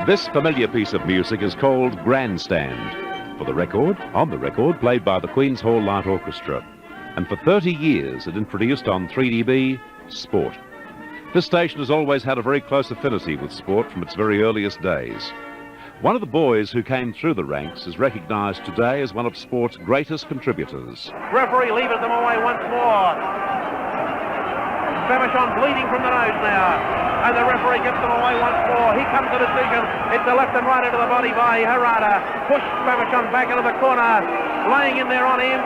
This familiar piece of music is called Grandstand. For the record, on the record, played by the Queen's Hall Light Orchestra. And for 30 years, it introduced on 3DB sport. This station has always had a very close affinity with sport from its very earliest days. One of the boys who came through the ranks is recognised today as one of sport's greatest contributors. Referee levers them away once more. Faversham bleeding from the nose now. And the referee gets them away once more. Here comes the decision. It's a left and right into the body by Harada. Pushed Faversham back into the corner. Laying in there on him.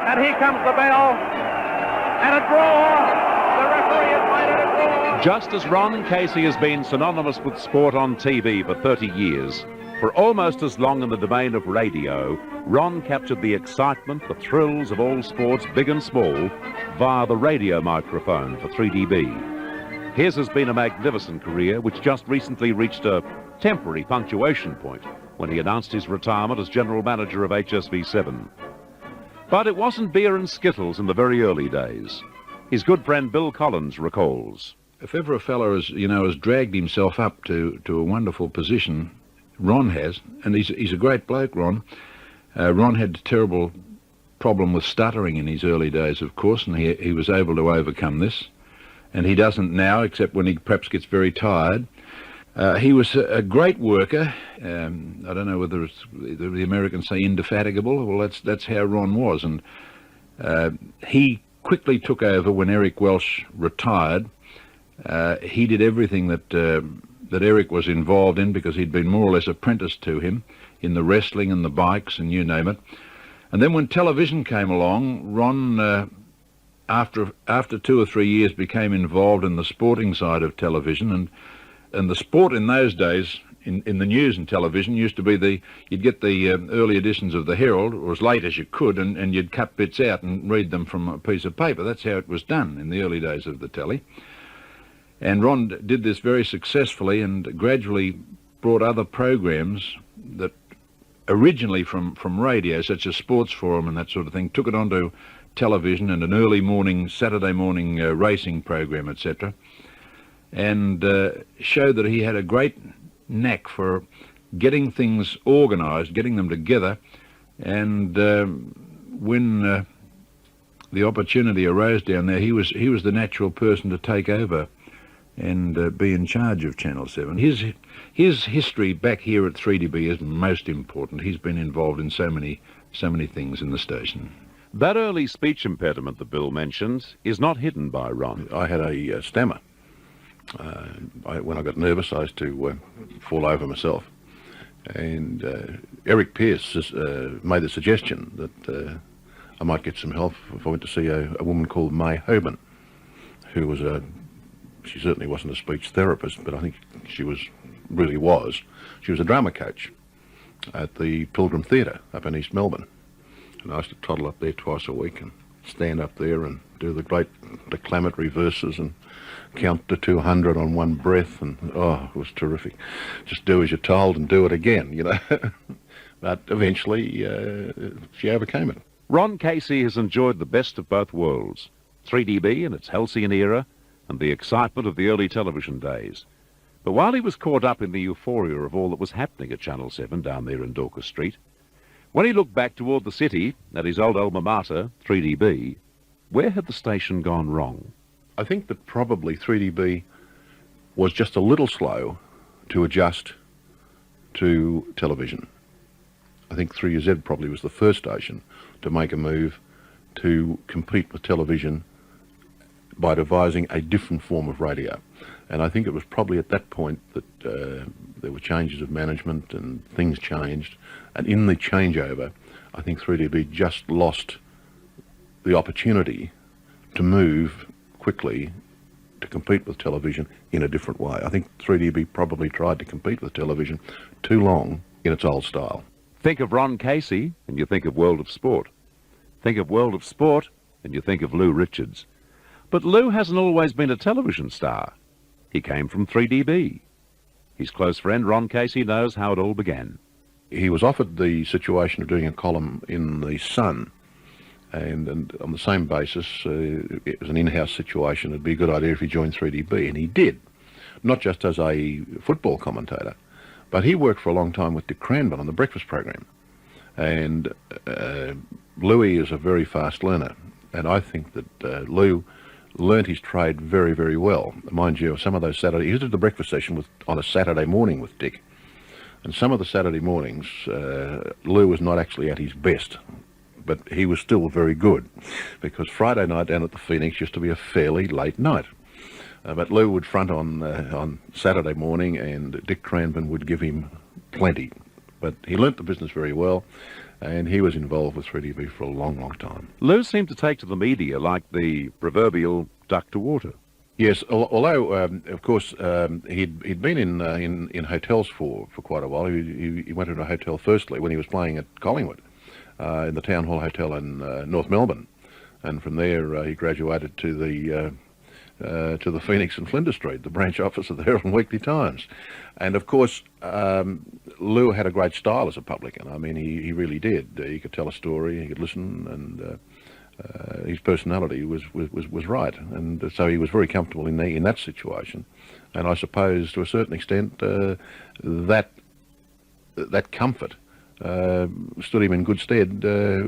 And here comes the bell. And a draw. The referee has made it a draw. Just as Ron Casey has been synonymous with sport on TV for 30 years, for almost as long in the domain of radio, Ron captured the excitement, the thrills of all sports, big and small, via the radio microphone for 3DB. His has been a magnificent career, which just recently reached a temporary punctuation point when he announced his retirement as general manager of HSV7. But it wasn't beer and skittles in the very early days. His good friend Bill Collins recalls. If ever a fellow has dragged himself up to a wonderful position, Ron has, and he's a great bloke, Ron. Ron had a terrible problem with stuttering in his early days, of course, and he was able to overcome this. And he doesn't now, except when he perhaps gets very tired. He was a great worker. I don't know whether the Americans say indefatigable. Well, that's how Ron was. And he quickly took over when Eric Welsh retired. He did everything that Eric was involved in because he'd been more or less apprenticed to him in the wrestling and the bikes and you name it. And then when television came along, Ron... After 2 or 3 years became involved in the sporting side of television, and the sport in those days in the news and television used to be you'd get the early editions of the Herald, or as late as you could, and you'd cut bits out and read them from a piece of paper. That's how it was done in the early days of the telly. And Ron did this very successfully and gradually brought other programs that originally from radio, such as Sports Forum and that sort of thing, took it onto television and an early morning, Saturday morning racing program, etc., and showed that he had a great knack for getting things organised, getting them together, and when the opportunity arose down there, he was the natural person to take over and be in charge of Channel 7. His history back here at 3DB is most important. He's been involved in so many things in the station. That early speech impediment that Bill mentioned is not hidden by Ron. I had a stammer. When I got nervous, I used to fall over myself. And Eric Pearce made the suggestion that I might get some help if I went to see a woman called May Hoban, who was she certainly wasn't a speech therapist, but I think she really was. She was a drama coach at the Pilgrim Theatre up in East Melbourne. And I used to toddle up there twice a week and stand up there and do the great declamatory verses and count to 200 on one breath, and it was terrific. Just do as you're told and do it again, But eventually she overcame it. Ron Casey has enjoyed the best of both worlds, 3DB in its halcyon era and the excitement of the early television days. But while he was caught up in the euphoria of all that was happening at Channel 7 down there in Dorcas Street, when he looked back toward the city, at his old alma mater, 3DB, where had the station gone wrong? I think that probably 3DB was just a little slow to adjust to television. I think 3UZ probably was the first station to make a move to compete with television by devising a different form of radio. And I think it was probably at that point that there were changes of management and things changed. And in the changeover, I think 3DB just lost the opportunity to move quickly to compete with television in a different way. I think 3DB probably tried to compete with television too long in its old style. Think of Ron Casey and you think of World of Sport. Think of World of Sport and you think of Lou Richards. But Lou hasn't always been a television star. He came from 3DB. His close friend Ron Casey knows how it all began. He was offered the situation of doing a column in The Sun, and on the same basis, it was an in-house situation. It'd be a good idea if he joined 3DB, and he did. Not just as a football commentator, But he worked for a long time with Dick Cranbourne on the breakfast program. And Louis is a very fast learner. And I think that Lou learnt his trade very, very well. Mind you, some of those Saturday... He did the breakfast session on a Saturday morning with Dick. And some of the Saturday mornings, Lou was not actually at his best. But he was still very good. Because Friday night down at the Phoenix used to be a fairly late night. But Lou would front on Saturday morning, and Dick Cranbourne would give him plenty. But he learnt the business very well, and he was involved with 3DB for a long, long time. Lou seemed to take to the media like the proverbial duck to water. Yes, although, of course, he'd been in hotels for quite a while. He went into a hotel firstly when he was playing at Collingwood, in the Town Hall Hotel in North Melbourne. And from there, he graduated to the Phoenix and Flinders Street, the branch officer there on Weekly Times. And of course, Lou had a great style as a publican. I mean, he really did. He could tell a story, he could listen, and his personality was right. And so he was very comfortable in that situation. And I suppose, to a certain extent, that comfort stood him in good stead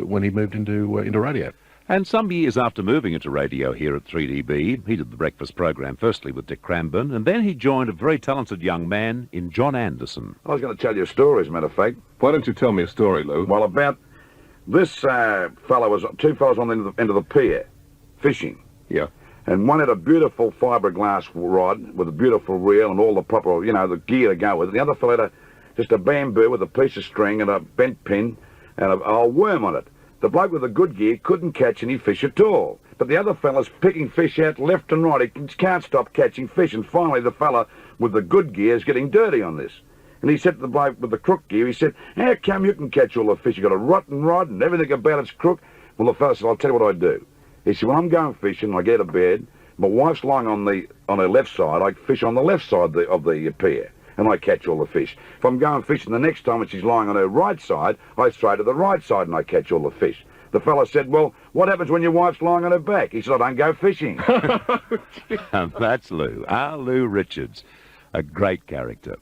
when he moved into radio. And some years after moving into radio here at 3DB, he did the breakfast program firstly with Dick Cranbourne, and then he joined a very talented young man in John Anderson. I was going to tell you a story, as a matter of fact. Why don't you tell me a story, Lou? Well, about this fellow was two fellows on the end of the pier, fishing. Yeah. And one had a beautiful fiberglass rod with a beautiful reel and all the proper, the gear to go with it. The other fellow had just a bamboo with a piece of string and a bent pin and a worm on it. The bloke with the good gear couldn't catch any fish at all. But the other fella's picking fish out left and right. He can't stop catching fish. And finally, the fella with the good gear is getting dirty on this. And he said to the bloke with the crook gear, he said, how come you can catch all the fish? You got a rotten rod and everything about it's crook. Well, the fella said, I'll tell you what I do. He said, when I'm going fishing, I get to bed. My wife's lying on her left side. I fish on the left side of the pier. And I catch all the fish. If I'm going fishing the next time and she's lying on her right side, I stray to the right side and I catch all the fish. The fella said, well, what happens when your wife's lying on her back? He said, I don't go fishing. And that's Lou. Our Lou Richards, a great character.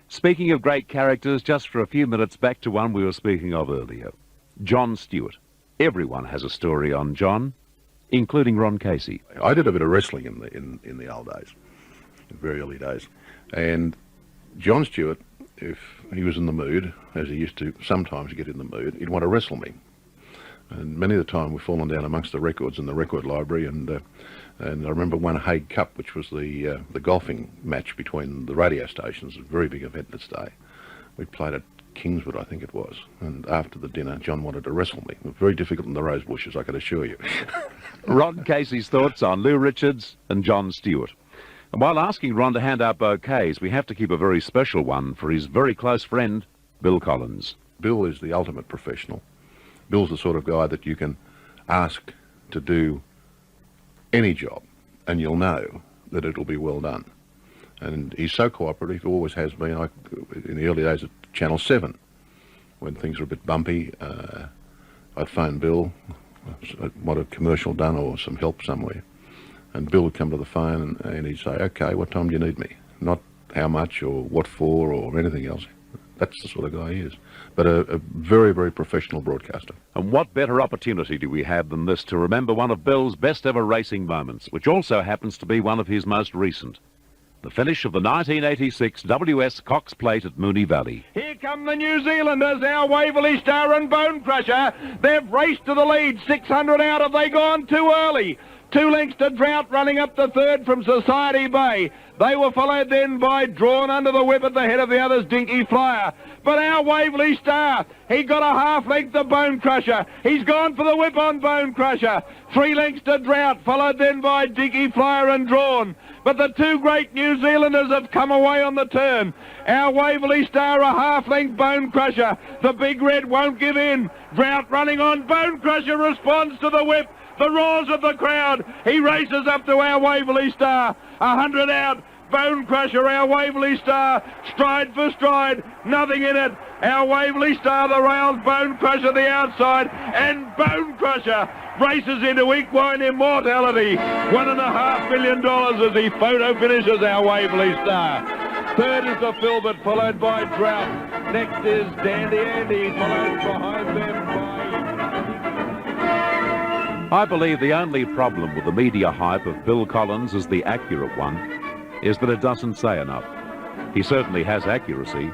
Speaking of great characters, just for a few minutes back to one we were speaking of earlier, John Stewart. Everyone has a story on John, including Ron Casey. I did a bit of wrestling in the old days, in very early days. And John Stewart, if he was in the mood, as he used to sometimes get in the mood, he'd want to wrestle me. And many of the time we've fallen down amongst the records in the record library, and I remember one Hague Cup, which was the golfing match between the radio stations, a very big event in its day. We played at Kingswood, I think it was, and after the dinner, John wanted to wrestle me. It was very difficult in the rose bushes, I can assure you. Ron Casey's thoughts on Lou Richards and John Stewart. And while asking Ron to hand out bouquets, we have to keep a very special one for his very close friend, Bill Collins. Bill is the ultimate professional. Bill's the sort of guy that you can ask to do any job, and you'll know that it'll be well done. And he's so cooperative, always has been. In the early days at Channel 7, when things were a bit bumpy, I'd phone Bill, want a commercial done or some help somewhere. And Bill would come to the phone and he'd say, okay, what time do you need me? Not how much or what for or anything else. That's the sort of guy he is. But a very, very professional broadcaster. And what better opportunity do we have than this to remember one of Bill's best ever racing moments, which also happens to be one of his most recent. The finish of the 1986 WS Cox Plate at Moonee Valley. Here come the New Zealanders, our Waverley Star and Bone Crusher. They've raced to the lead, 600 out. Have they gone too early? 2 lengths to Drought, running up the third from Society Bay. They were followed then by Drawn under the whip at the head of the others, Dinky Flyer. But our Waverley Star, he got a half length of Bone Crusher. He's gone for the whip on Bone Crusher. 3 lengths to Drought, followed then by Dinky Flyer and Drawn. But the 2 great New Zealanders have come away on the turn. Our Waverley Star, a half-length Bone Crusher. The Big Red won't give in. Drought running on. Bone Crusher responds to the whip. The roars of the crowd. He races up to our Waverley Star. 100 out. Bone Crusher, our Waverley Star. Stride for stride. Nothing in it. Our Waverley Star, the rails. Bone Crusher, the outside. And Bone Crusher races into equine immortality. $1.5 million as he photo finishes our Waverley Star. Third is the Filbert, followed by Drought. Next is Dandy Andy, followed behind them by... I believe the only problem with the media hype of Bill Collins as the accurate one is that it doesn't say enough. He certainly has accuracy,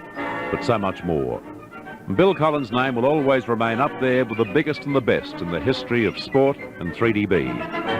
but so much more. Bill Collins' name will always remain up there with the biggest and the best in the history of sport and 3DB.